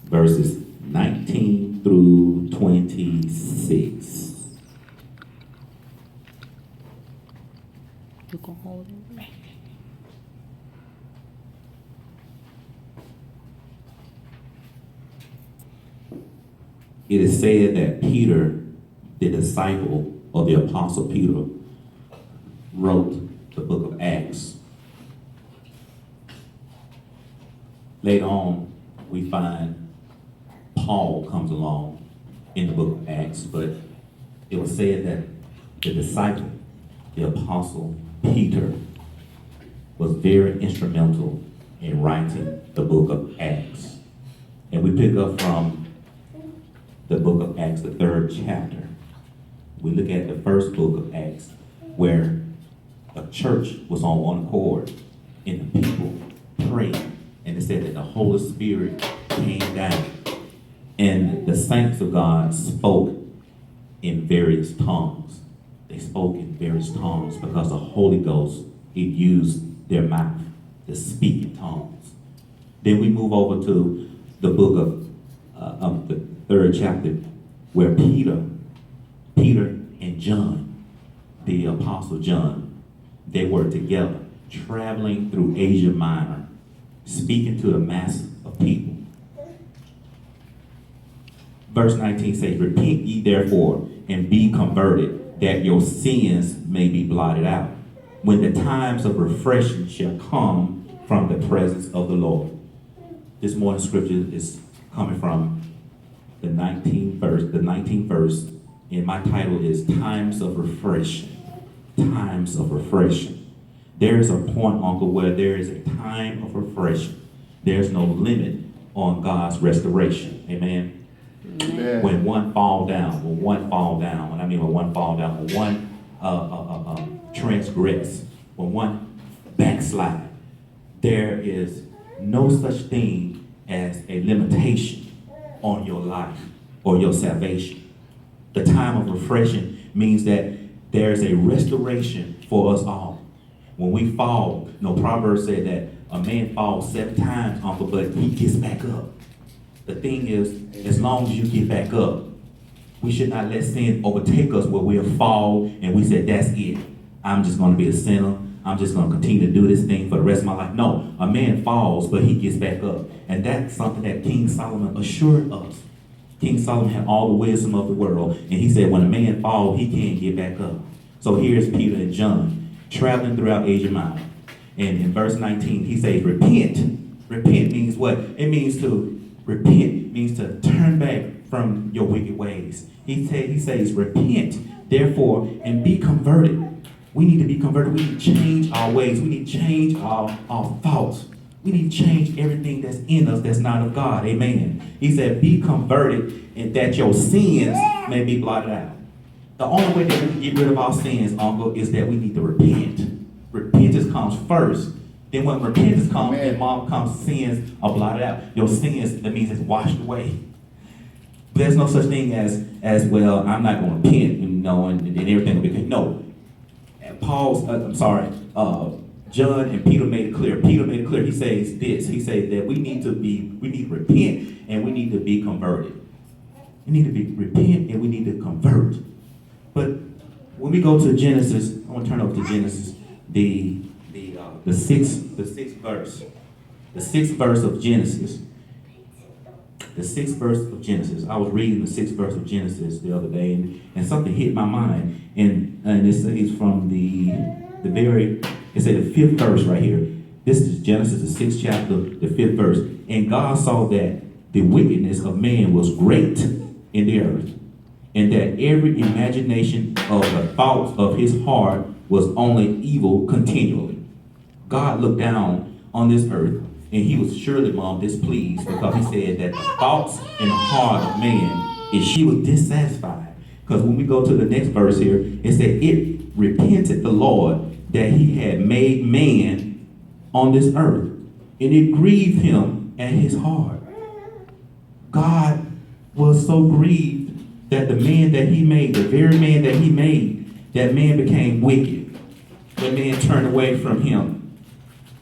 verses 19 through 26. You can hold it. It is said that Peter, the disciple or the apostle Peter, wrote the book of Acts. Later on, we find Paul comes along in the book of Acts, but it was said that the disciple, the apostle Peter, was very instrumental in writing the book of Acts. And we pick up from the book of Acts, the 3rd chapter. We look at the first book of Acts, where a church was on one accord and the people prayed. And it said that the Holy Spirit came down and the saints of God spoke in various tongues. They spoke in various tongues because the Holy Ghost, it used their mouth to speak in tongues. Then we move over to the book of the 3rd chapter, where Peter and John, the apostle John, they were together traveling through Asia Minor, speaking to the mass of people. Verse 19 says, "Repent ye therefore and be converted, that your sins may be blotted out, when the times of refreshing shall come from the presence of the Lord." This morning's scripture is coming from the 19th verse, and my title is Times of Refreshing. Times of refreshing. There is a point, Uncle, where there is a time of refreshing. There's no limit on God's restoration. Amen. Amen. When one fall down, when one transgress, when one backslide, there is no such thing as a limitation on your life or your salvation. The time of refreshing means that there's a restoration for us all. When we fall, Proverbs say that a man falls 7 times, Uncle, but he gets back up. The thing is, as long as you get back up, we should not let sin overtake us where we'll fall and we said, that's it. I'm just going to be a sinner. I'm just going to continue to do this thing for the rest of my life. No, a man falls, but he gets back up. And that's something that King Solomon assured us. King Solomon had all the wisdom of the world, and he said when a man falls, he can't get back up. So here's Peter and John traveling throughout Asia Minor. And in verse 19, he says, repent. Repent means what? It means to repent, means to turn back from your wicked ways. He says, repent, therefore, and be converted. We need to be converted. We need to change our ways. We need to change our thoughts. We need to change everything that's in us that's not of God. Amen. He said, be converted and that your sins may be blotted out. The only way that we can get rid of our sins, Uncle, is that we need to repent. Repentance comes first. Then when repentance comes, then mom comes, sins are blotted out. Your sins, that means it's washed away. There's no such thing as well, I'm not going to repent, and everything will be good. No. John and Peter made it clear. Peter made it clear. He says this. He says that we need to repent and we need to be converted. We need to repent and we need to convert. But when we go to Genesis, I want to turn over to Genesis, the sixth verse. The sixth verse of Genesis. The 6th verse of Genesis. I was reading the 6th verse of Genesis the other day, and something hit my mind. And it says from the 5th verse right here. This is Genesis, the 6th chapter, the 5th verse. And God saw that the wickedness of man was great in the earth, and that every imagination of the thoughts of his heart was only evil continually. God looked down on this earth, and he was surely, Mom, displeased, because he said that the thoughts in the heart of man, and she was dissatisfied. Because when we go to the next verse here, it said, it repented the Lord that he had made man on this earth, and it grieved him at his heart. God was so grieved that the man that he made, the very man that he made, that man became wicked. That man turned away from him.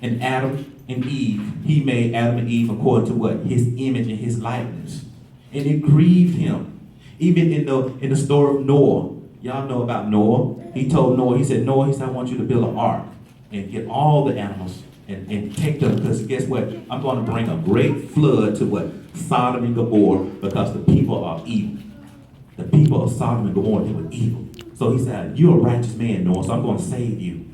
And Adam and Eve, he made Adam and Eve according to what? His image and his likeness. And it grieved him. Even in the story of Noah, y'all know about Noah. He told Noah, he said, Noah, he said, I want you to build an ark and get all the animals and take them, because guess what? I'm going to bring a great flood to what? Sodom and Gomorrah, because the people are evil. The people of Sodom and Gomorrah, they were evil. So he said, you're a righteous man, Noah, so I'm going to save you.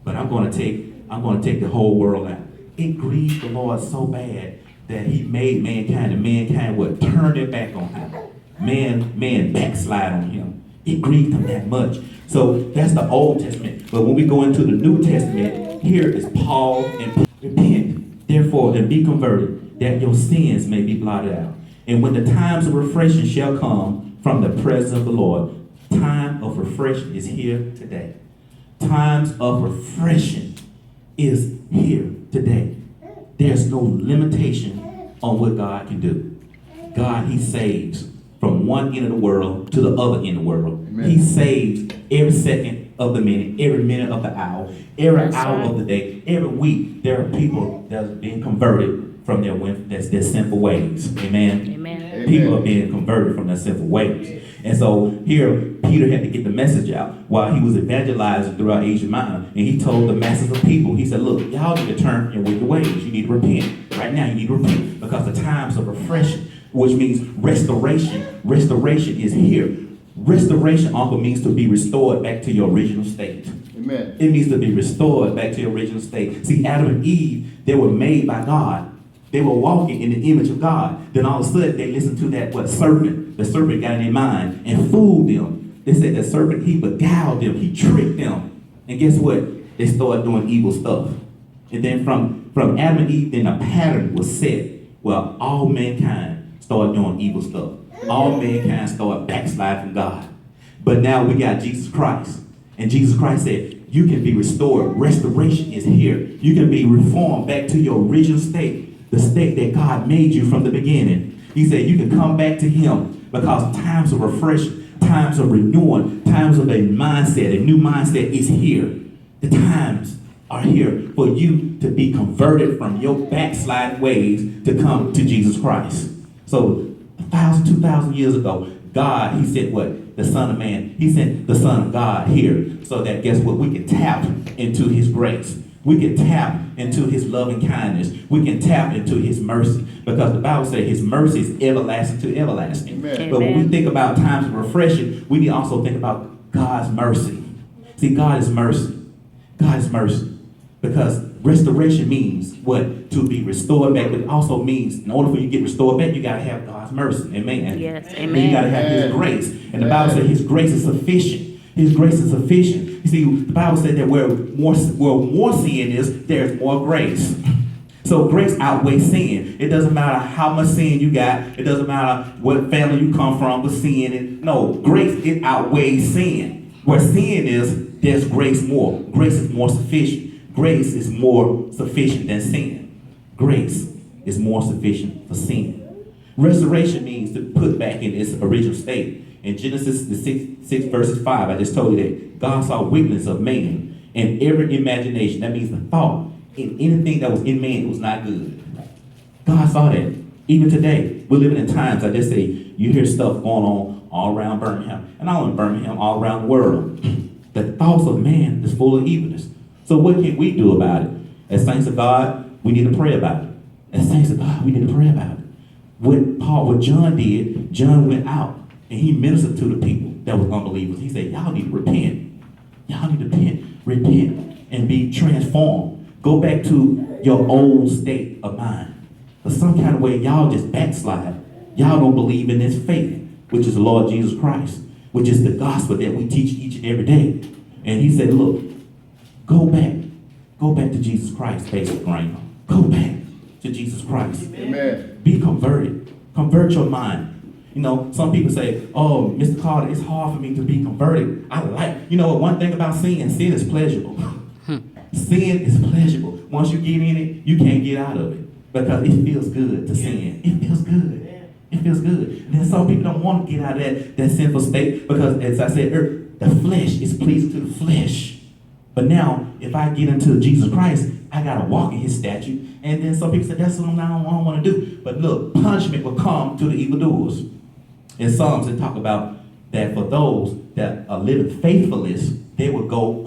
But I'm going to take the whole world out. It grieved the Lord so bad that he made mankind, and mankind would turn their back on him. Man backslide on him. It grieved him that much. So that's the Old Testament. But when we go into the New Testament, here is Paul and repent, therefore, and be converted, that your sins may be blotted out. And when the times of refreshing shall come from the presence of the Lord, time of refreshing is here today. Times of refreshing is here today. There's no limitation on what God can do. God, he saves from one end of the world to the other end of the world. Amen. He saves every second of the minute, every minute of the hour, every hour of the day, every week. There are people that are being converted from their sinful ways. Amen. Amen. People are being converted from their sinful ways. And so here, Peter had to get the message out while he was evangelizing throughout Asia Minor. And he told the masses of people, he said, look, y'all need to turn from your wicked ways. You need to repent. Right now, you need to repent, because the times of refreshing, which means restoration is here. Restoration, uncle, means to be restored back to your original state. Amen. It means to be restored back to your original state. See, Adam and Eve, they were made by God. They were walking in the image of God. Then all of a sudden, they listened to that serpent. The serpent got in their mind and fooled them. They said the serpent, he beguiled them. He tricked them. And guess what? They started doing evil stuff. And then from Adam and Eve, then a pattern was set. Well, all mankind started doing evil stuff. All mankind started backsliding from God. But now we got Jesus Christ. And Jesus Christ said, you can be restored. Restoration is here. You can be reformed back to your original state. The state that God made you from the beginning. He said you can come back to him, because times of refreshing, times of renewing, times of a mindset, a new mindset is here. The times are here for you to be converted from your backsliding ways to come to Jesus Christ. So 1,000, 2,000 years ago, God, he said what? The Son of Man. He sent the Son of God here so that, guess what? We can tap into his grace. We can tap into his loving kindness. We can tap into his mercy, because the Bible says his mercy is everlasting to everlasting. Amen. But when we think about times of refreshing, we need to also think about God's mercy. See, God is mercy. God is mercy. Because restoration means what? To be restored back. But it also means, in order for you to get restored back, you got to have God's mercy. Amen. Yes. Amen. Then you got to have his grace. And the Bible says his grace is sufficient. His grace is sufficient. You see, the Bible said that where more sin is, there's more grace. So grace outweighs sin. It doesn't matter how much sin you got. It doesn't matter what family you come from with sin. No, grace, it outweighs sin. Where sin is, there's grace more. Grace is more sufficient. Grace is more sufficient than sin. Grace is more sufficient for sin. Restoration means to put back in its original state. In Genesis the 6 verses 5, I just told you that God saw weakness of man and every imagination. That means the thought in anything that was in man was not good. God saw that. Even today, we're living in times, I just say, you hear stuff going on all around Birmingham. And not only Birmingham, all around the world. The thoughts of man is full of evilness. So what can we do about it? As saints of God, we need to pray about it. As saints of God, we need to pray about it. What John did, John went out and he ministered to the people that was unbelievers. He said, y'all need to repent. Y'all need to repent and be transformed. Go back to your old state of mind. But some kind of way, y'all just backslide. Y'all don't believe in this faith, which is the Lord Jesus Christ, which is the gospel that we teach each and every day. And he said, look, go back to Jesus Christ, basic grandma. Go back to Jesus Christ. Amen. Be converted. Convert your mind. You know, some people say, oh, Mr. Carter, it's hard for me to be converted. You know what, one thing about sin is pleasurable. Sin is pleasurable. Once you get in it, you can't get out of it because it feels good to sin. It feels good. It feels good. And then some people don't want to get out of that sinful state because, as I said earlier, the flesh is pleasing to the flesh. But now, if I get into Jesus Christ, I gotta walk in his statute. And then some people say, that's something I don't want to do. But look, punishment will come to the evildoers. In Psalms, it talk about that for those that are living faithfulness, they would go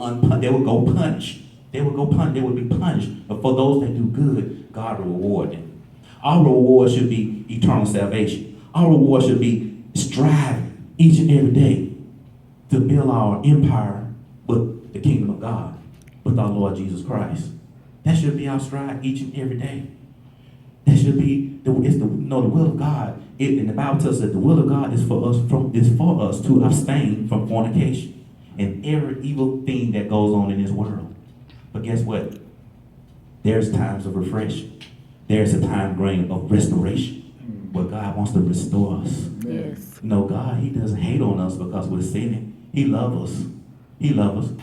punished. They would be punished. But for those that do good, God will reward them. Our reward should be eternal salvation. Our reward should be striving each and every day to build our empire with the kingdom of God, with our Lord Jesus Christ. That should be our strive each and every day. That should be the will of God. And the Bible tells us that the will of God is for us to abstain from fornication and every evil thing that goes on in this world. But guess what? There's times of refreshing. There's a time of restoration where God wants to restore us. Yes. You know, God, he doesn't hate on us because we're sinning. He loves us. He loves us.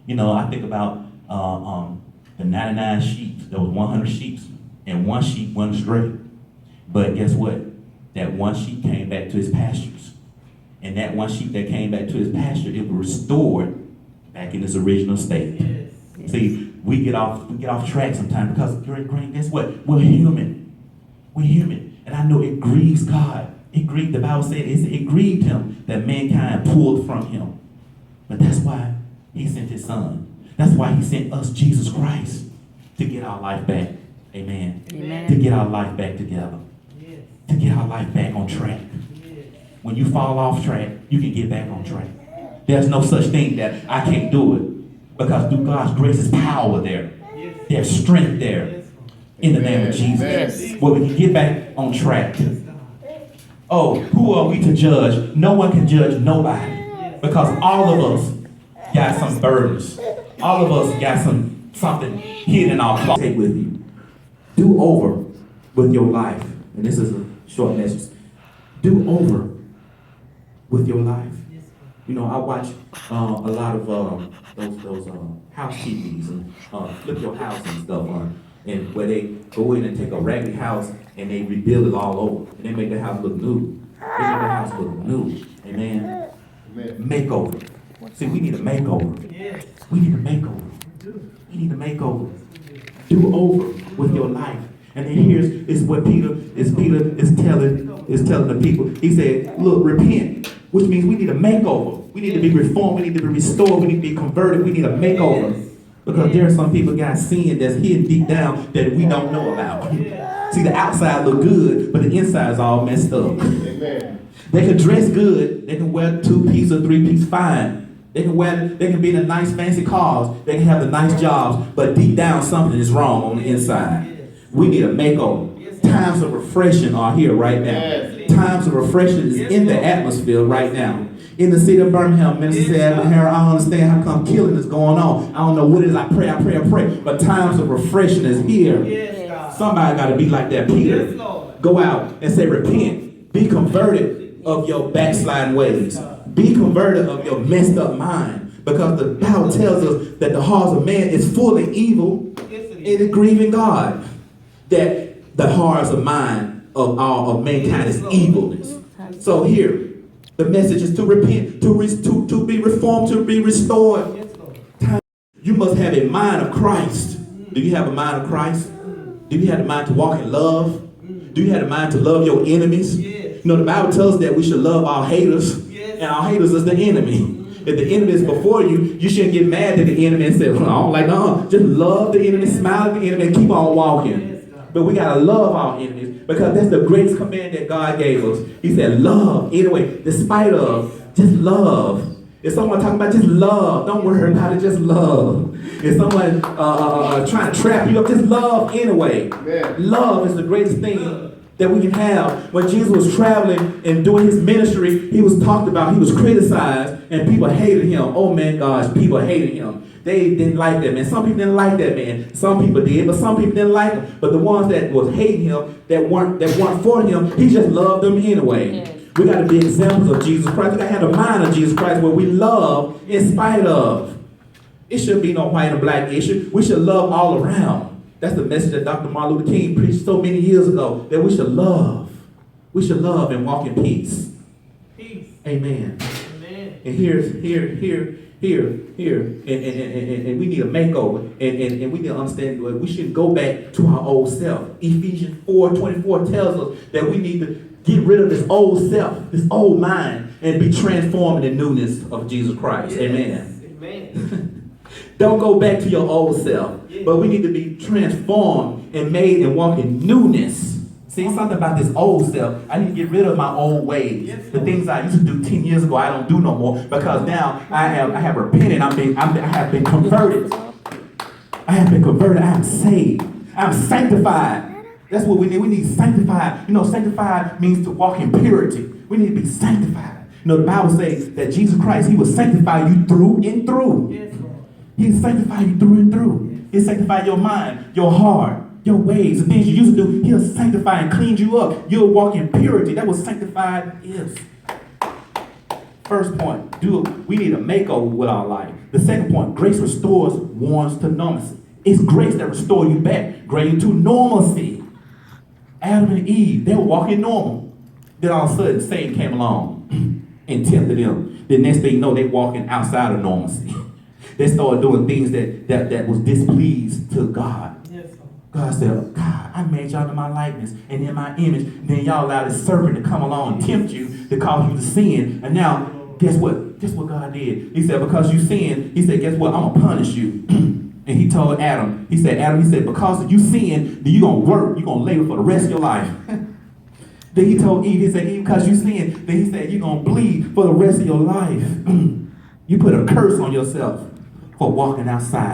You know, I think about the 99 sheep. There was 100 sheep, and one sheep went astray. But guess what? That one sheep came back to his pastures. And that one sheep that came back to his pasture, it was restored back in its original state. Yes. See, we get off track sometimes because, guess what? We're human. We're human. And I know it grieves God. The Bible said it grieved him that mankind pulled from him. But that's why he sent his son. That's why he sent us Jesus Christ to get our life back. Amen. Amen. To get our life back together. Yes. To get our life back on track. Yes. When you fall off track, you can get back on track. There's no such thing that I can't do it. Because through God's grace is power there. Yes. There's strength there. Yes. In the name of Jesus. Yes. Where we can get back on track. Oh, who are we to judge? No one can judge nobody. Because all of us got some burdens. All of us got something hidden in our closet. Take with you. Do over with your life. And this is a short message. Do over with your life. You know, I watch a lot of those house TVs and Flip Your House and stuff and where they go in and take a raggedy house and they rebuild it all over. And they make the house look new. They make the house look new. Amen. Makeover. See, we need a makeover. Yes. We need a makeover. We need a makeover. Do over with your life. And then here's what Peter is telling the people. He said, look, repent, which means we need a makeover. We need to be reformed. We need to be restored. We need to be converted. We need a makeover. Because there are some people got sin that's hidden deep down that we don't know about. See, the outside look good, but the inside is all messed up. Amen. They can dress good. They can wear 2-piece or 3-piece fine. They can be in the nice fancy cars. They can have the nice jobs, but deep down something is wrong on the inside. We need a makeover. Times of refreshing are here right now. Times of refreshing is in the atmosphere right now. In the city of Birmingham, Minister said, I don't understand how come killing is going on. I don't know what it is. I pray. But times of refreshing is here. Somebody got to be like that Peter. Go out and say, repent. Be converted of your backsliding ways. Be converted of your messed up mind. Because the Bible tells us that the heart of man is full of evil and it's grieving God. That the hearts of mind of mankind is evilness. So here, the message is to repent, to be reformed, to be restored. You must have a mind of Christ. Do you have a mind of Christ? Do you have the mind to walk in love? Do you have the mind to love your enemies? You know, the Bible tells us that we should love our haters, and our haters is the enemy. If the enemy is before you, you shouldn't get mad at the enemy and say, well, I don't like, no. Just love the enemy, smile at the enemy, and keep on walking. But we got to love our enemies because that's the greatest command that God gave us. He said, love. Anyway, despite of, just love. If someone talking about just love, don't worry about it, just love. If someone trying to trap you up, just love anyway. Yeah. Love is the greatest thing that we can have. When Jesus was traveling and doing his ministry, he was talked about, he was criticized, and people hated him. Oh man, gosh, people hated him. They didn't like that man. Some people didn't like that man. Some people did, but some people didn't like him. But the ones that was hating him, that weren't for him, he just loved them anyway. Yes. We got to be examples of Jesus Christ. We got to have the mind of Jesus Christ where we love in spite of. It shouldn't be no white and black issue. We should love all around. That's the message that Dr. Martin Luther King preached so many years ago, that we should love. We should love and walk in peace. Peace. Amen. Amen. And and we need a makeover, and we need to understand that we shouldn't go back to our old self. Ephesians 4:24 tells us that we need to get rid of this old self, this old mind, and be transformed in the newness of Jesus Christ. Yes. Amen. Amen. Don't go back to your old self, but we need to be transformed and made and walk in newness. See, something about this old self. I need to get rid of my old ways. Yes, the things I used to do 10 years ago, I don't do no more, because now I have repented. I have been converted. I have been converted. I am saved. I'm sanctified. That's what we need. We need sanctified. You know, sanctified means to walk in purity. We need to be sanctified. You know, the Bible says that Jesus Christ, he will sanctify you through and through. Yes, he sanctify you through and through. He'll sanctify your mind, your heart, your ways, the things you used to do. He'll sanctify and clean you up. You'll walk in purity. That's what sanctified is. First point, we need a makeover with our life. The second point, grace restores warns to normalcy. It's grace that restores you back, bring you to normalcy. Adam and Eve, they were walking normal. Then all of a sudden, Satan came along and tempted them. The next thing you know, they walking outside of normalcy. They started doing things that was displeased to God. God said, God, I made y'all in my likeness and in my image. And then y'all allowed this serpent to come along and tempt you to cause you to sin. And now, guess what? Guess what God did? He said, because you sinned, he said, guess what? I'm going to punish you. And he told Adam, he said, because you sinned, then you're going to work. You're going to labor for the rest of your life. Then he told Eve, he said, Eve, because you sinned, then he said, you're going to bleed for the rest of your life. You put a curse on yourself for walking outside.